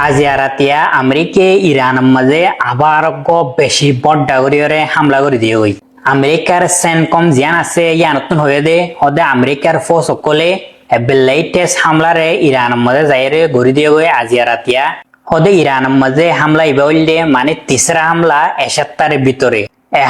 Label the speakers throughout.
Speaker 1: আজিয়া রাতিয়া আমেরিকে ইরানের মাঝে আবার বেশি বড় করে হামলা করে দিয়ে ওই আমেরিকার সেনকম জিয়ান আছে ইয়ানতুন হয়ে দে হদে আমেরিকার ফোর্স সকলে লেটেস্ট হামলারে ইরানের মাঝে যাইরে গড়ি দিয়ে ওই আজিয়া রাতিয়া হদে ইরানের মাঝে হামলা ইবা হইলে মানে তিসরা হামলা এসপ্তাহের ভিতরে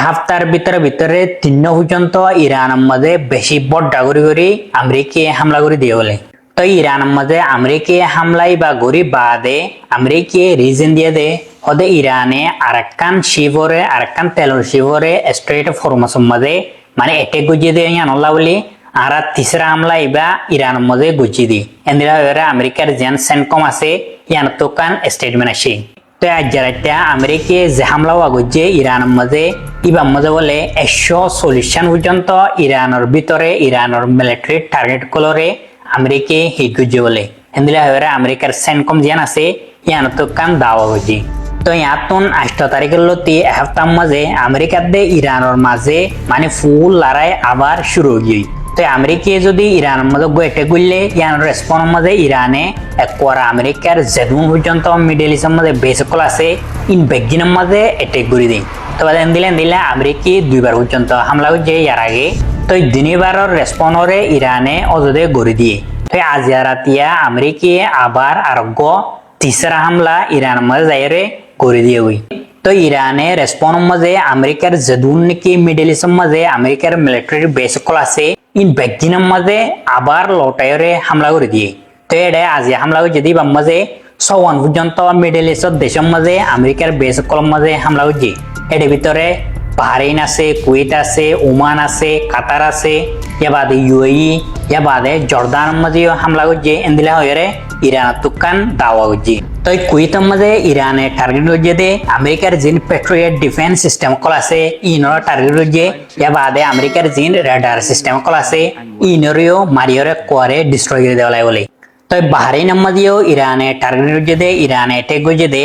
Speaker 1: হাফতার ভিতরে 3 পর্যন্ত ইরানের মাঝে বেশি বড় করে আমেরিকে হামলা করে দিয়ে বলে তো ইরানের মাঝে আমেরিকে হামলাই বা গরি বাদে আমেরিকে রিজন দিয়ে দে হদে ইরানে আরাকান শিবরে আরাকান তেলর শিবরে স্ট্রেট অফ হরমুজ মাঝে মানে এটে গুজিয়ে দিয়ে আনলা বলি আর তিসরা হামলা ইবা ইরানের মাঝে গুজিয়ে দি এন্দিরা আমেরিকার জেন সেনকম আছে ইয়ান তোকান স্টেটমেন্ট আসে তো আজ যারা আমেরিকে যে হামলা গুজে ইরানের মাঝে ইবার মাঝে বলে 140 পর্যন্ত ইরানের ভিতরে ইরানের মিলিটারি টার্গেট গুলোরে আমেরিকে হিট গুজি বলে এন্দিলা হয়ে আমেরিকার সেনকম জিয়ান আছে ইয়ান তো কান দাওয়া গুজি তো ইয়াতুন 8 তারিখের লতি হপ্তাহ মাঝে আমেরিকার দে ইরানের মাঝে মানে ফুল লড়াই আবার শুরু হয়ে তো আমেরিকা যদি ইরানের মাঝে গোয়েটে গুললে ইয়ান রেসপন্স মাঝে ইরানে একবার আমেরিকার যেদুন পর্যন্ত মিডল ইস্টের মাঝে বেসকল আছে ইন বেগিনের মাঝে অ্যাটাক করে দেয় তো দিলে আমেরিকা 2বার পর্যন্ত হামলা হচ্ছে ইয়ার আগে তো দিনবারের রেসপন্সরে ইরানে অযোধ্যে গড়ে দিয়ে তো আজ রাতিয়া আমেরিকা আবার আরোগ্য তিসরা হামলা ইরানের মাঝে যাইরে করে দিয়ে ওই তো ইরানে রেসপন্স মাঝে আমেরিকার যেদুন নাকি মিডল ইস্টের মাঝে আমেরিকার মিলিটারি বেসকল আছে ইন বেগিনের মাঝে আবার লটাইরে হামলা করে দিয়ে তো এটা আজ হামলা হচ্ছে যদি মাঝে 54 পর্যন্ত মিডল ইস্টের দেশের মাঝে আমেরিকার বেসকল মাঝে হামলা হচ্ছে এর ভিতরে বাহরাইন আছে কুয়েত আছে ওমান আছে কাতার আছে ইয়া বাদে ইউএই ইয়া বাদে জর্দানের মাঝে হামলা করছে এন্দিলা হয়ে ইরান তুকান দাওয়া করছে তো কুয়েতের মাঝে ইরানে টার্গেট করছে দে আমেরিকার জিন পেট্রিয়ট ডিফেন্স সিস্টেম কল আছে ইনর টার্গেট করছে ইয়া বাদে আমেরিকার জিন রাডার সিস্টেম কল আছে ইনরিও মারিয়রে কোয়ারে ডিস্ট্রয় করে দেওয়া বলে তো বাহরাইনের মাঝেও ইরানে টার্গেট করছে দে ইরানে অ্যাটাক করছে দে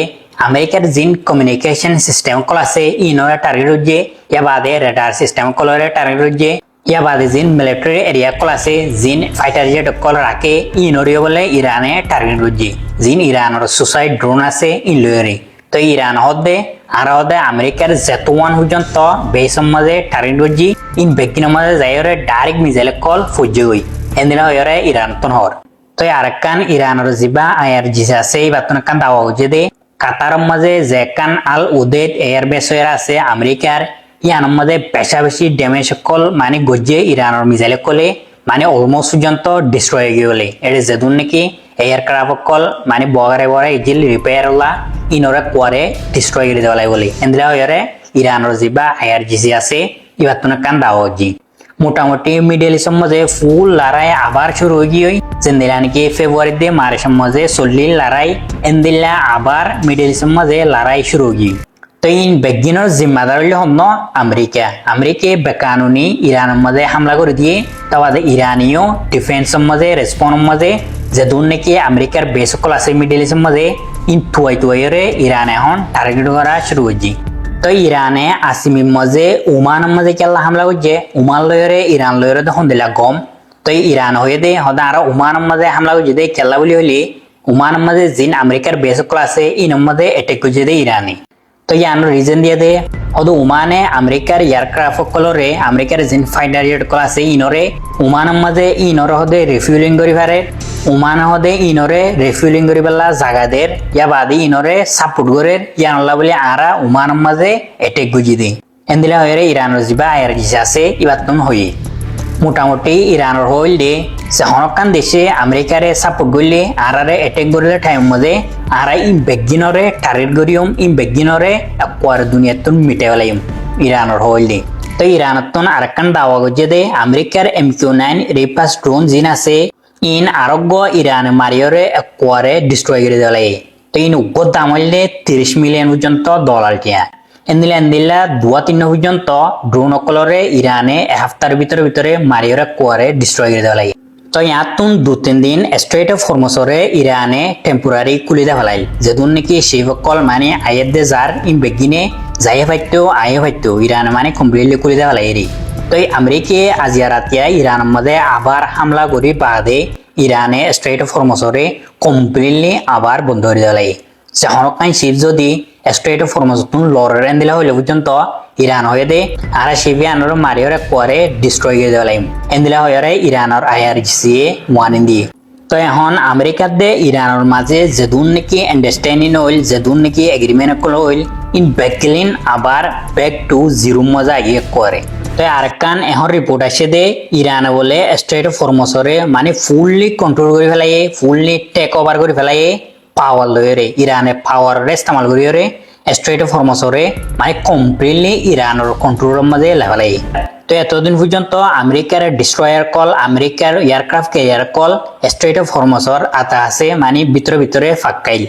Speaker 1: আমেরিকার জিন কমিউনিকেশন সিস্টেম কল আছে ইনরে টার্গেট হচ্ছে ইয়া বাদে রেডার সিস্টেম কলরে টার্গেট হচ্ছে ইয়া বাদে জিন মিলিটারি এরিয়া কল আছে জিন ফাইটার জেট কল রাখে ইনরিও বলে ইরানে টার্গেট হচ্ছে জিন ইরানের সুসাইড ড্রোন আছে ইনলরে তো ইরান হদে আর হদে আমেরিকার যেতওয়ান পর্যন্ত বেসম মাঝে টার্গেট হচ্ছে ইন বেগিনের মাঝে যাইরে ডাইরেক্ট মিসাইল কল ফুজে হই এন্দিনা হয়ে ইরান তন হর তো আরেকখান ইরানের জিবা আইআরজিসি আছে এই বাতনকান দাওয়া হচ্ছে দে কাতারের মাঝে জেকান আল উদেদ এয়ারবেস আছে আমেরিকার ইয়ানের মাঝে বেশি ড্যামেজ কল মানে গজে ইরানের মিসাইল কলে মানে অলমোস্ট পর্যন্ত ডিস্ট্রয় হয়ে গেলে এটা যেদুন নাকি এয়ারক্রাফট কল মানে বগারে ইজিল রিপেয়ার হলা ইনরে কোয়ারে ডিস্ট্রয় করে দেওয়া বলে এন্দিরা হয়ে ইরানের জিবা আইআরজিসি আছে এবার তো কান দাওয়া হচ্ছে মোটামুটি মিডল ইস্টের মাঝে ফুল লড়াই আবার শুরু হয়ে গিয়ে যেদিলা নাকি ফেব্রুয়ারি দিয়ে মার্চের মাঝে চল্লিশ লড়াই এন্দিলা আবার মিডল ইস্টের মাঝে লড়াই শুরু হয়ে গিয়ে তো ইন বেগিনের জিম্মাদার হইলে হন আমেরিকা বেকানুনি ইরানের মাঝে হামলা করে দিয়ে তারপরে ইরানীয় ডিফেন্সের মাঝে রেসপন্সের মাঝে যেদুন নাকি আমেরিকার বেসকল আছে মিডল ইস্টের মাঝে ইন তুয়াইরে ইরান এখন টার্গেট করা শুরু হয়েছে তো ইরানে আসিমির মাঝে ওমানের মাঝে কেলা হামলা করছে ওমান লয়রে ইরান লয়রে তখন দিলা গম তো ইরান হয়ে দে হদা আর ওমানের মাঝে হামলা করছে দে কেলা বলি হইলে ওমানের মাঝে জিন আমেরিকার বেসকল আছে ইনের মাঝে অ্যাটাক করছে দে ইরানি তো ইয়ান রিজন দিয়ে দে হদু ওমানে আমেরিকার এয়ারক্রাফট কলরে আমেরিকার জিন ফাইটার জেট কল আছে ইনরে ওমানের মাঝে ইনরে হদে রিফিউলিং করি পারে ওমান হদে ইনরে রিফিউলিং করি পেলা জাগাদের ইয়া বাদি ইনরে সাপোর্ট করে ইয়ানলা বলে আরা ওমানের মাঝে অ্যাটাক গুজি দেয় এন্দিলা হয়ে ইরানের জিবা আইআরজিসি আছে ইবাতন হয়ে মোটামুটি ইরানের হইল দে সে হনকান দেশে আমেরিকারে সাপোর্ট করলে আরারে অ্যাটাক করলে টাইম মধ্যে আরা ইন বেগিনরে টার্গেট করিম ইন বেগিনরে একবার দুনিয়াতুন মিটে ফেলাইম ইরানের হইল দে তো ইরানতন আরেকখান দাওয়া করছে দে আমেরিকার MQ-9 রিপাস ড্রোন জিন আছে ইন আরোগ্য ইরান মারিয়রে একবারে ডিস্ট্রয় করে দেওয়া লাগে তো ইন উগ্র দাম হইলে 30 মিলিয়ন পর্যন্ত ডলার টিয়া এন্দিলা 2-3 পর্যন্ত ড্রোন কলরে ইরানে হাফতার ভিতরে মারিয়রে কোয়ারে ডিস্ট্রয় করে দেওয়া লাগে তো ইয়াতুন 2-3 দিন স্ট্রেট অফ হরমুজরে ইরানে টেম্পোরারি খুলি দেওয়া ফেলাইল যেদুন নাকি সেই সকল মানে আয়ের দে যার ইন বেগিনে যাইয়ে ফাইতো আয়ে ফাইতো ইরান মানে কমপ্লিটলি খুলি দেওয়া ফেলাই তো আমেরিকা আজিয়া রাতিয়া ইরানের মধ্যে আবার হামলা করি বাদে ইরানে স্ট্রেট অফ হরমুজরে কমপ্লিটলি আবার বন্ধ করে দেওয়া লাগে যখন কাই শিব যদি স্ট্রেট অফ হরমুজ তুন লরের এন্দিলা হইলে পর্যন্ত ইরান হয়ে দে আর শিবি আনর মারিয়রে পরে ডিস্ট্রয় করে দেওয়া লাগবে এন্দিলা হয়ে ইরানের IRGC ওয়ান দিয়ে তো এখন আমেরিকার দে ইরানের মাঝে যেদুন নাকি আন্ডারস্ট্যান্ডিং হইল যেদুন নাকি এগ্রিমেন্ট হইল ইন ব্যাকলিন আবার ব্যাক টু জিরো মজা গিয়ে করে তো আরেকখান এখন রিপোর্ট আসে দে ইরানে বলে স্ট্রেট অফ হরমুজরে মানে ফুললি কন্ট্রোল করে ফেলাই ফুললি টেক ওভার করে ফেলাই পাওয়ার লয়ে ইরানে পাওয়ার ইস্তেমাল করিয়ে স্ট্রেট অফ হরমুজরে মানে কমপ্লিটলি ইরানের কন্ট্রোলের মধ্যে লেভেলাই তো এতদিন পর্যন্ত আমেরিকার ডিস্ট্রয়ার কল আমেরিকার এয়ারক্রাফট ক্যারিয়ার কল স্ট্রেট অফ হরমুজর আতা আছে মানে ভিতরে ফাঁকাইল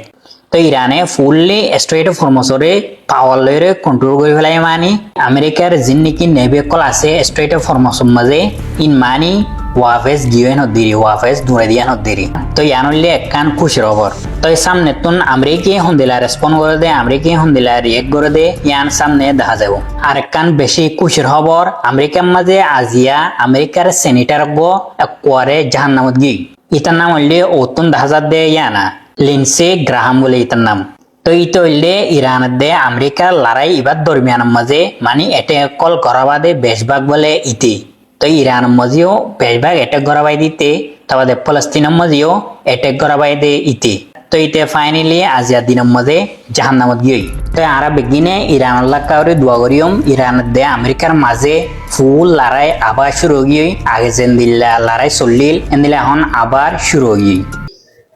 Speaker 1: তো ইরানে ফুললি স্ট্রেট অফ হরমুজরে পাওয়ার লয়ে কন্ট্রোল করে ফেলাই মানে আমেরিকার যিন নাকি নেভি কল আছে স্ট্রেট অফ হরমুজর মাঝে ইন মানি ওয়াফেস গিয়েন হদ্দিরি ওয়াফেস দূরে দিয়ান হদ্দিরি তো ইয়ানলে একখান খুশির খবর তো সামনে তুন আমেরিকি হন্দিলা রেসপন্ড করে দে আমেরিকি হন্দিলা রিয়েক্ট করে দে ইয়ান সামনে দেখা যাব আর একখান বেশি খুশির খবর আমেরিকার মাঝে আজিয়া আমেরিকার সেনেটার গো একবারে জাহান্নামত গি ইতার নাম হইলে ওতুন দেখা যা দে ইয়ানা লিন্সে গ্রাহাম বলে ইতার নাম তো ইতো হইলে ইরানের দে আমেরিকার লড়াই এবার দরমিয়ানের মাঝে মানে এটে কল করাবাদে বেশভাগ বলে ইতি তো ইরানের মধ্যেও বেশভাগ অ্যাটাক করাবাই দিতে তারপরে ফলস্তিনের মধ্যেও অ্যাটাক করাবাই দে ইতি তো ইতে ফাইনালি আজিয়া দিনের মধ্যে জাহান্নামত গিয়ে তো আরা বেগিনে ইরানের লাগাওরে দোয়া করিম ইরানের দে আমেরিকার মাঝে ফুল লড়াই আবার শুরু গিয়ে আগে যেন দিল্লা লড়াই চললিল এদিলে এখন আবার শুরু গিয়ে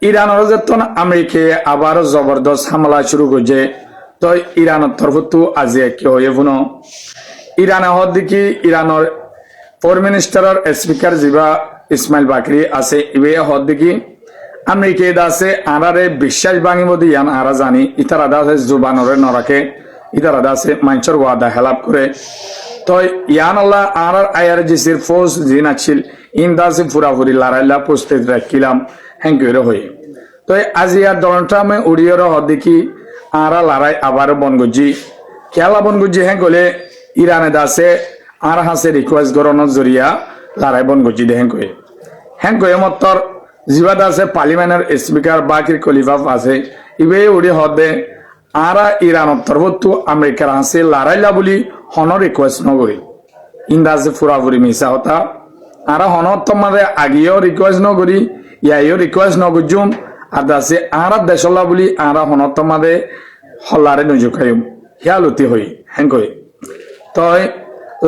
Speaker 2: ইরানের যতন আমেরিকা আবারও জবরদস্ত হামলা শুরু করছে তো ইরানের তরফতো আজিয়া কি হয়ে পুনো ইরানে হদ দেখি ইরানের ফরেন মিনিস্টারের স্পিকার জিবা ইসমাইল বাকরি আছে ইবে হদ দেখি আমেরিকা আছে আরারে বিশ্বাস ভাঙিব দিয়ান আরা জানি ইতারা আছে জুবানরে নরাকে ইতারা আছে মাঞ্চর ওয়াদা হেলাপ করে তো ইয়ান আল্লাহ আর IRGCর ফোর্স জিন আছিল ইন্দাসে ফুরাফুরি লড়াইলা প্রস্তুত রাখিলাম হ্যাঙ্কির হয়ে তো আজিয়া ডোনাল্ড ট্রাম্পে উড়িয়র হদ দেখি আরা লড়াই আবার বনগুজি খেলা বনগুজি হ্যাঁ গলে ইরানে দাসে আর হাসে রিকোয়েস্ট করানোর জরিয়া লড়াই বনগুজি দে হ্যাঁ কয়ে মতর জিবাদ আছে পার্লিমেন্টের স্পিকার বাকির খলিফা আছে ইবে উড়ি হদে আরা ইরানের তরফতো আমেরিকার হাসে লড়াইলা বলি হন রিকোয়েস্ট নগরি ইন্দাসে ফুরাফুরি মিশা হতা আরা হন তোমাদের আগেও রিকোয়েস্ট নগরি ইয়াইও রিকোয়েস্ট নগজুম আর দাসে আরা দেশলা বলি আরা হন তোমাদের হলারে নজুকাইম হিয়ালতি হই হ্যাঁ কই তই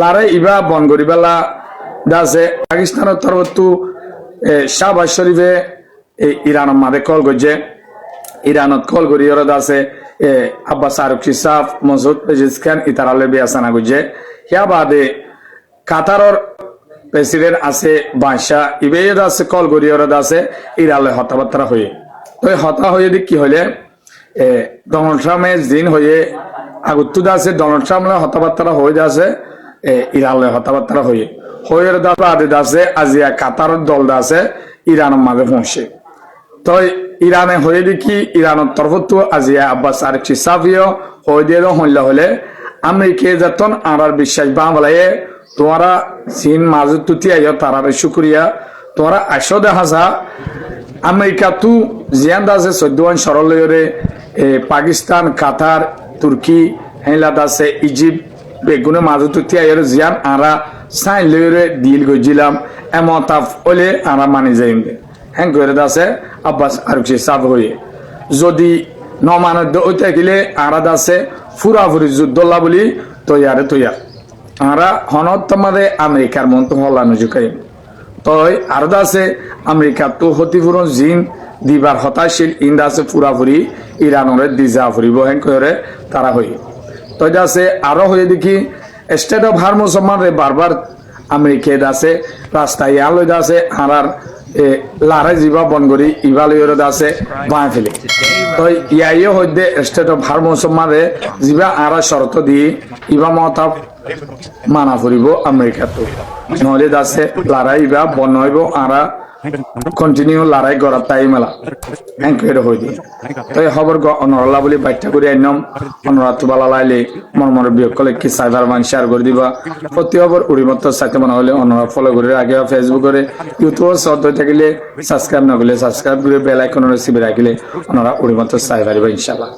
Speaker 2: লারে ইবা বন করিবেলা দাসে পাকিস্তানের তরফতো শাহবাজ শরীফে ইরানের মাঝে কল করছে ইরানত কল করি ওরা দাসে আব্বাস আরুক্ষী সাফ মসুদ পেজিস্কান ইতারালে বিয়াসানা করছে হিয়া বাদে কাতারর প্রেসিডেন্ট আছে বাদশাহ ইবে আছে কল করি ওরা দাসে ইরালে হতাবার্তা হয়ে তো হতা হয়ে দিক কি হলে ডোনাল্ড ট্রাম্পের দিন হয়ে আগত্তু দাসে ডোনাল্ড ট্রাম্পে হতাবার্তা হয়ে যাচ্ছে ইরালে হতাবার্তা হয়ে আদে দাসে আজিয়া কাতার দল দাসে ইরানের মাঝে পৌঁছে তো ইরানে হয়ে দেখি ইরানের তরফতো আজিয়া আব্বাস আরুক্ষী সাফিও হয়ে দিয়ে হইলা হলে আমেরিকা যতন আর বিশ্বাস বাংলায় তোমারা চীন মাঝে তুতি আইয় তারার শুক্রিয়া তোমরা আসো দেখা যা আমেরিকা তু জিয়ান দাসে 14 সরলরে পাকিস্তান কাতার তুর্কি হেলা দাসে ইজিপ্ট বেগুনে মাঝে তুতি আইয়ের জিয়ান আরা সাইন লইরে ডিল গজিলাম এমন তাফ ওলে আরা মানি যাইম হ্যাঁ করে দাসে আব্বাস আরুক্ষী সাফ হয়ে যদি নমানদ ওইতে গেলে আরা দাসে ফুরাফুরি যুদ্ধল্লা বলি তৈয়ার আরা হনত তোমাদের আমেরিকার মন্ত হল্লানো জুকাই তই আর দাসে আমেরিকা তো হতিপুরন জিন দিবার হতাশীল ইন্দাসে ফুরাফুরি ইরানরে দিজা ফুরিব হ্যাঁ করে তারা হই তই দাসে আরো হয়ে দেখি স্টেট অফ হরমুজ সম্মানে বারবার আমেরিকা দাসে রাস্তায় ইয়ালই দাসে হারার লারে জিবা বনগরি ইভালইর দাসে বাঁ ফেলে তো ইয়াইও হইতে স্টেট অফ হরমুজ সম্মানে জিবা আরা শর্ত দিয়ে ইবা মতা মানা ফুরিব আমেরিকা তো নহলে দাসে লারা ইবা বন হইব আরা কন্টিনিউ লড়াই করা তাই মেলা এনকোয়ারি হয়ে দিয়ে তো এই খবর অনরলা বলে বাইটা করে আইনম অনরা তো বালা লাইলে মর্মর বিয়োগ করলে কি সাইবার মান শেয়ার করে দিবা প্রতি খবর উড়িমত সাথে মনে হলে অনরা ফলো করে আগে ফেসবুক করে ইউটিউব সদ হয়ে থাকিলে সাবস্ক্রাইব না করলে সাবস্ক্রাইব করে বেল আইকন রেসিপি রাখিলে অনরা উড়িমত সাইবার ইনশাআল্লাহ